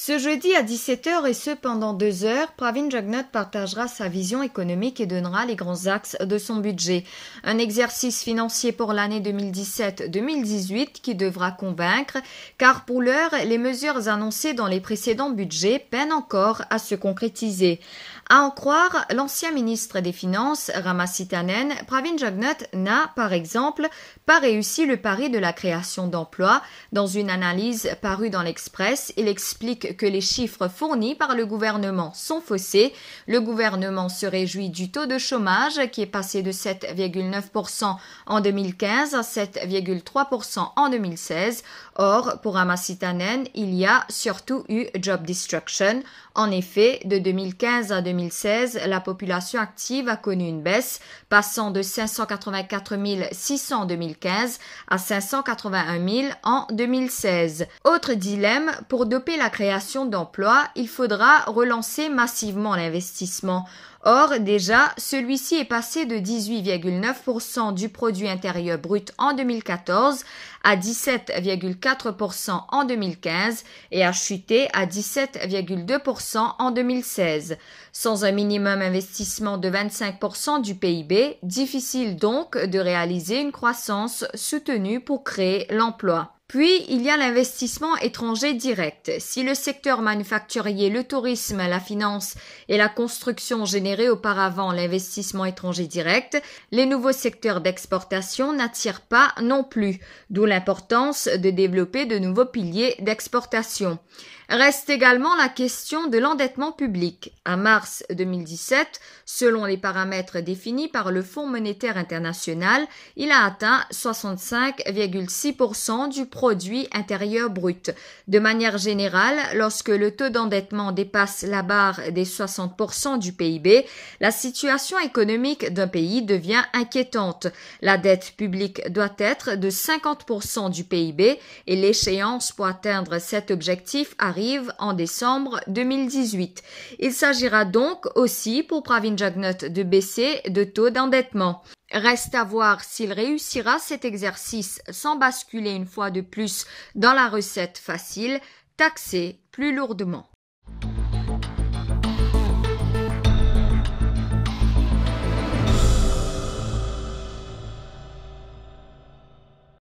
Ce jeudi à 17h et ce pendant 2 heures, Pravin Jagnnath partagera sa vision économique et donnera les grands axes de son budget. Un exercice financier pour l'année 2017-2018 qui devra convaincre, car pour l'heure, les mesures annoncées dans les précédents budgets peinent encore à se concrétiser. À en croire l'ancien ministre des Finances, Ramasitanen, Pravin Jagnnath n'a, par exemple, pas réussi le pari de la création d'emplois. Dans une analyse parue dans l'Express, il explique que les chiffres fournis par le gouvernement sont faussés. Le gouvernement se réjouit du taux de chômage qui est passé de 7,9% en 2015 à 7,3% en 2016. Or, pour Ramasitanen, il y a surtout eu job destruction. En effet, de 2015 à 2016, la population active a connu une baisse, passant de 584 600 en 2015 à 581 000 en 2016. Autre dilemme, pour doper la création d'emplois, il faudra relancer massivement l'investissement. Or, déjà, celui-ci est passé de 18,9% du produit intérieur brut en 2014 à 17,4% en 2015 et a chuté à 17,2% en 2016. Sans un minimum investissement de 25% du PIB, difficile donc de réaliser une croissance soutenue pour créer l'emploi. Puis, il y a l'investissement étranger direct. Si le secteur manufacturier, le tourisme, la finance et la construction généraient auparavant l'investissement étranger direct, les nouveaux secteurs d'exportation n'attirent pas non plus, d'où l'importance de développer de nouveaux piliers d'exportation. Reste également la question de l'endettement public. À mars 2017, selon les paramètres définis par le Fonds monétaire international, il a atteint 65,6% du produit intérieur brut. De manière générale, lorsque le taux d'endettement dépasse la barre des 60% du PIB, la situation économique d'un pays devient inquiétante. La dette publique doit être de 50% du PIB et l'échéance pour atteindre cet objectif arrive en décembre 2018. Il s'agira donc aussi pour Pravin Jagnnath de baisser de taux d'endettement. Reste à voir s'il réussira cet exercice sans basculer une fois de plus dans la recette facile, taxer plus lourdement.